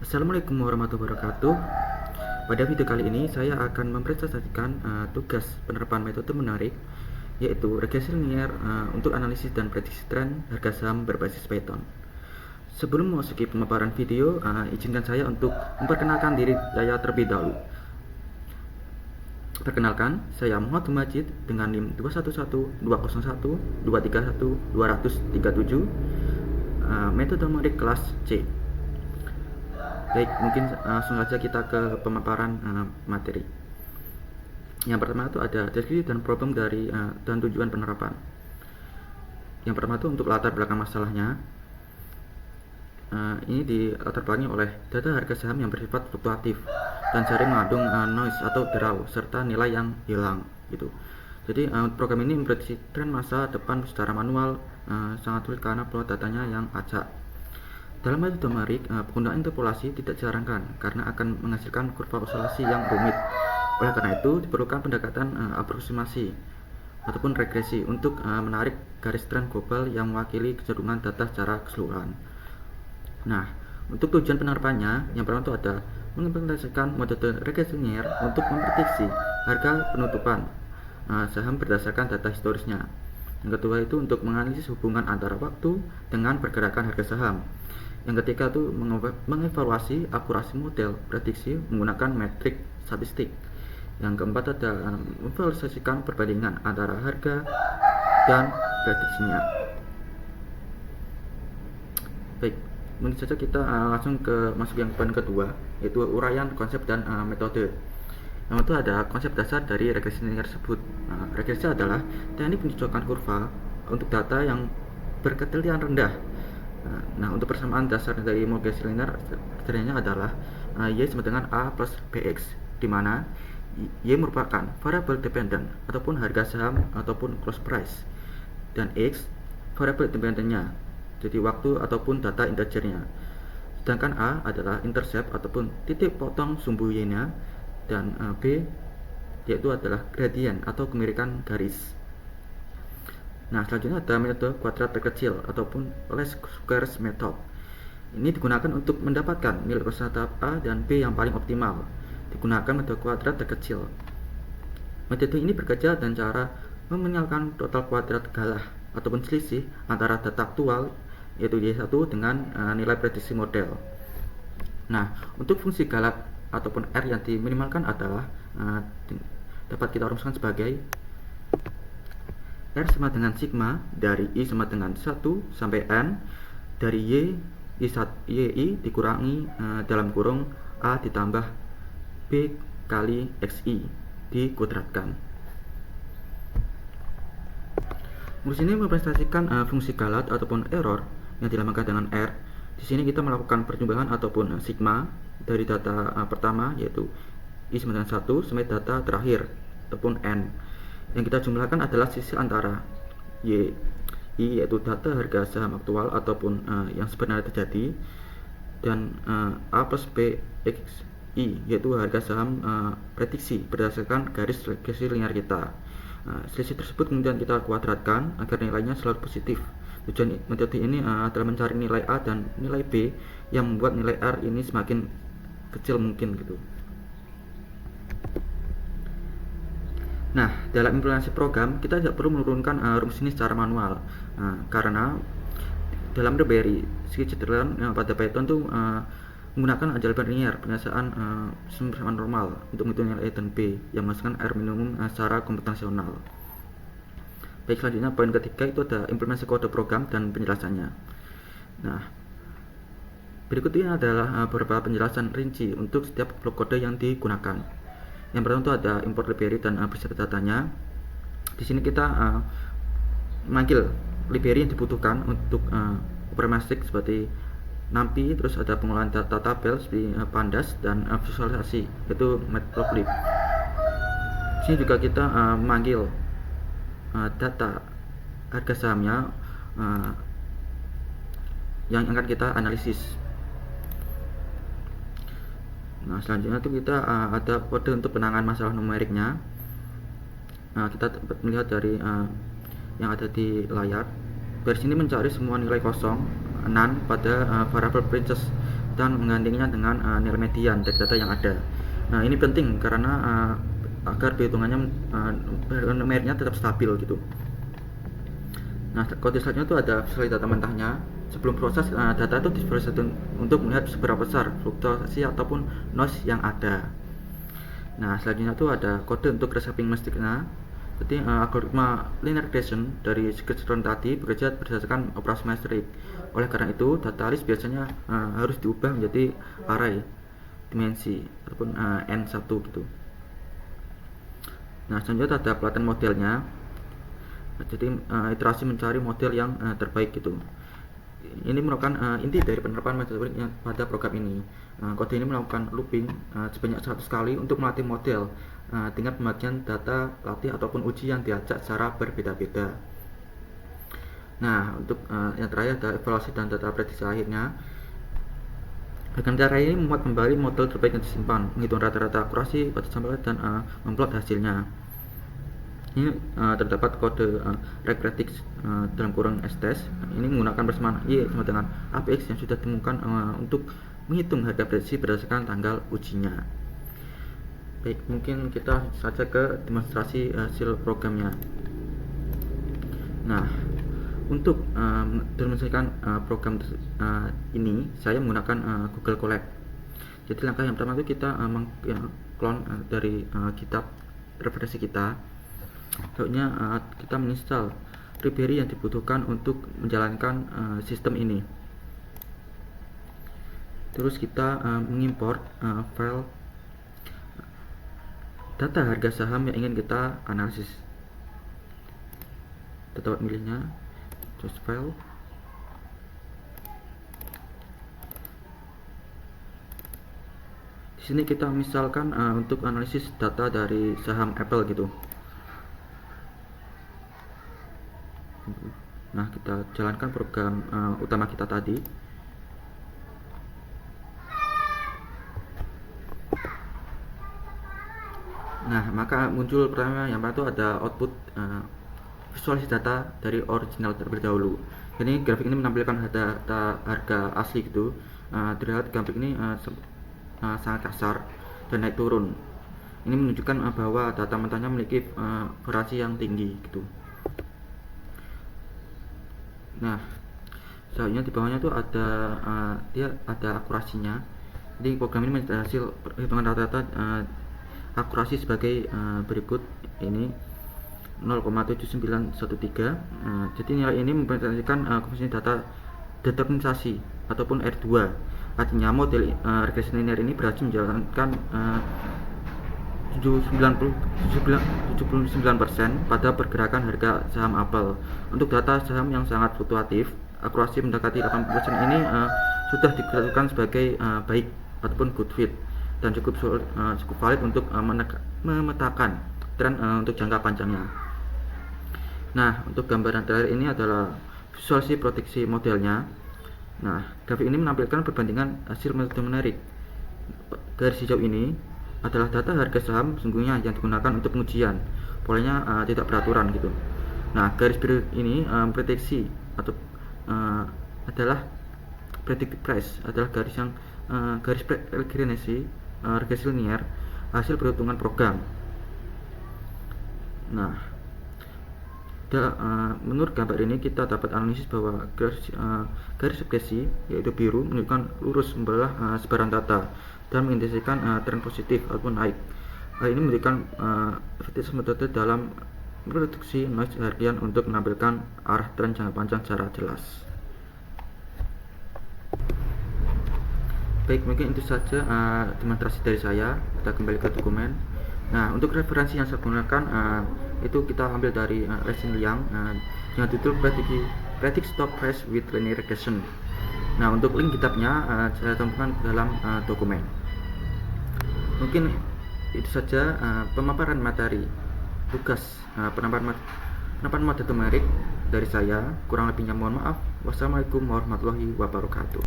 Assalamualaikum warahmatullahi wabarakatuh. Pada video kali ini saya akan mempresentasikan tugas penerapan metode menarik, yaitu regresi linier untuk analisis dan prediksi tren harga saham berbasis Python. Sebelum memasuki pemaparan video, izinkan saya untuk memperkenalkan diri saya terlebih dahulu. Perkenalkan, saya Muhammad Majid dengan NIM 211-201-231-237, metode menarik kelas C. Baik, mungkin langsung saja kita ke pemaparan materi. Yang pertama itu ada deskripsi dan problem dari dan tujuan penerapan. Yang pertama itu untuk latar belakang masalahnya. Ini dilatar belakangi oleh data harga saham yang bersifat fluktuatif dan sering mengandung noise atau draw serta nilai yang hilang gitu. Jadi program ini memprediksi tren masa depan secara manual, sangat sulit karena plot datanya yang acak. Dalam metode menarik, penggunaan interpolasi tidak disarankan karena akan menghasilkan kurva oscilasi yang rumit. Oleh karena itu, diperlukan pendekatan aproksimasi ataupun regresi untuk menarik garis tren global yang mewakili kecenderungan data secara keseluruhan. Nah, untuk tujuan penerapannya, yang pertama itu ada mengimplementasikan metode regresi linier untuk memprediksi harga penutupan saham berdasarkan data historisnya. Yang kedua itu untuk menganalisis hubungan antara waktu dengan pergerakan harga saham. Yang ketiga itu mengevaluasi akurasi model prediksi menggunakan metrik statistik. Yang keempat ada memvisualisasikan perbandingan antara harga dan prediksinya. Baik, mungkin saja kita langsung masuk yang poin kedua, yaitu uraian konsep dan metode. Yang itu ada konsep dasar dari regresi linier tersebut. Regresi adalah teknik mencocokan kurva untuk data yang berketelian rendah. Nah, untuk persamaan dasar dari regresi linier ternyata adalah Y sama dengan A plus BX, di mana Y merupakan variable dependent ataupun harga saham ataupun close price, dan X variable dependentnya, jadi waktu ataupun data integernya. Sedangkan A adalah intercept ataupun titik potong sumbu Y-nya, dan B yaitu adalah gradient atau kemirikan garis. Nah, selanjutnya ada metode kuadrat terkecil ataupun least squares method. Ini digunakan untuk mendapatkan nilai persentase A dan B yang paling optimal. Digunakan metode kuadrat terkecil. Metode ini bekerja dengan cara meminimalkan total kuadrat galah ataupun selisih antara data aktual yaitu Y1 dengan nilai prediksi model. Nah, untuk fungsi galah ataupun R yang diminimalkan adalah dapat kita rumuskan sebagai R sama dengan sigma dari I sama dengan 1 sampai N dari YI dikurangi dalam kurung A ditambah B kali XI dikuadratkan. Rumus ini merepresentasikan fungsi galat ataupun error yang dilambangkan dengan R. Di sini kita melakukan perjumlahan ataupun sigma dari data pertama yaitu I sama dengan 1 sampai data terakhir ataupun N. Yang kita jumlahkan adalah sisi antara Y, yaitu data harga saham aktual ataupun yang sebenarnya terjadi, dan A plus B X I, yaitu harga saham prediksi berdasarkan garis regresi linier kita. Selisih tersebut kemudian kita kuadratkan agar nilainya selalu positif. Tujuan metode ini adalah mencari nilai A dan nilai B yang membuat nilai R ini semakin kecil mungkin gitu. Nah, dalam implementasi program kita tidak perlu menurunkan rumus ini secara manual, karena dalam library scikit-learn pada Python itu menggunakan aljabar linear penyelesaian sumber normal untuk menghitung nilai A dan B yang menghasilkan R minimum secara komputasional. Baik, selanjutnya poin ketiga itu ada implementasi kode program dan penjelasannya. Nah, berikut ini adalah beberapa penjelasan rinci untuk setiap blok kode yang digunakan. Yang pertama itu ada import library dan preset datanya. Di sini kita memanggil library yang dibutuhkan untuk operasi seperti NumPy, terus ada pengolahan data tabel seperti pandas dan visualisasi yaitu matplotlib. Di sini juga kita memanggil data harga sahamnya yang akan kita analisis. Nah, selanjutnya itu kita ada kode untuk penanganan masalah numeriknya. Kita dapat melihat dari yang ada di layar. Dari sini mencari semua nilai kosong none pada variable princess dan menggandengnya dengan nilai median dari data yang ada. Nah, ini penting karena agar perhitungannya numeriknya tetap stabil gitu. Nah, kode selanjutnya itu ada visualisasi data mentahnya. Sebelum proses data itu diproses untuk melihat seberapa besar fluktuasi ataupun noise yang ada. Nah, selanjutnya itu ada kode untuk reshaping masticnya. Jadi algoritma linear regression dari keseluruhan tadi bekerja berdasarkan operasi matrik. Oleh karena itu, data list biasanya harus diubah menjadi array dimensi ataupun n1 gitu. Nah, selanjutnya ada pelatihan modelnya. Jadi iterasi mencari model yang terbaik gitu. Ini merupakan inti dari penerapan metode pada program ini. Kode ini melakukan looping sebanyak 100 kali untuk melatih model tingkat pembagian data latih ataupun uji yang diajak secara berbeda-beda. Nah, untuk yang terakhir ada evaluasi dan data prediksi akhirnya. Dengan cara ini membuat kembali model terbaik yang disimpan, menghitung rata-rata akurasi pada sampel dan memplot hasilnya. Ini terdapat kode regretix dalam kurung stest. Ini menggunakan persamaan y sama dengan apx yang sudah ditemukan untuk menghitung harga prediksi berdasarkan tanggal ujinya. Baik, mungkin kita saja ke demonstrasi hasil programnya. Nah, untuk demonstrasikan program ini saya menggunakan Google Colab. Jadi langkah yang pertama itu kita mengklon dari kitab referensi kita. Selanjutnya kita menginstal library yang dibutuhkan untuk menjalankan sistem ini. Terus kita mengimport file data harga saham yang ingin kita analisis. Kita milihnya choose file. Di sini kita misalkan untuk analisis data dari saham Apple gitu. Nah, kita jalankan program utama kita tadi. Nah, maka muncul pertama yang pertama itu ada output visualisasi data dari original terlebih dahulu. Jadi grafik ini menampilkan data harga asli gitu. Terlihat grafik ini sangat kasar dan naik turun. Ini menunjukkan bahwa data mentahnya memiliki variasi yang tinggi gitu. Nah, selanjutnya di bawahnya itu ada dia ada akurasinya. Jadi program ini menjadi hasil perhitungan rata-rata akurasi sebagai berikut. Ini 0,7913. Jadi nilai ini mempresentasikan komposisi data determinisasi ataupun R2. Artinya model regresi linear ini berhasil menjalankan 79% pada pergerakan harga saham Apple. Untuk data saham yang sangat fluktuatif, akurasi mendekati 80% ini sudah dikatakan sebagai baik ataupun good fit dan cukup valid untuk memetakan tren untuk jangka panjangnya. Nah, untuk gambaran terakhir ini adalah visualisasi prediksi modelnya. Nah, grafik ini menampilkan perbandingan hasil metode menarik. Garis hijau ini adalah data harga saham sesungguhnya yang digunakan untuk pengujian. Polanya tidak beraturan gitu. Nah, garis biru ini prediksi atau adalah predicted price, adalah garis yang garis regresi linear hasil perhitungan program. Nah, menurut gambar ini kita dapat analisis bahwa garis regresi yaitu biru menunjukkan lurus membelah sebaran data dan mengindikasikan tren positif ataupun naik. Hal ini memberikan efektivitas metode dalam mereduksi noise harian untuk menampilkan arah tren jangka panjang secara jelas. Baik, mungkin itu saja demonstrasi dari saya. Kita kembali ke dokumen. Nah, untuk referensi yang saya gunakan itu kita ambil dari Leslie Liang dengan judul Predict Stock Price with Linear Regression. Nah, untuk link kitabnya saya temukan dalam dokumen. Mungkin itu saja pemaparan materi tugas penerapan metode menarik dari saya. Kurang lebihnya mohon maaf. Wassalamualaikum warahmatullahi wabarakatuh.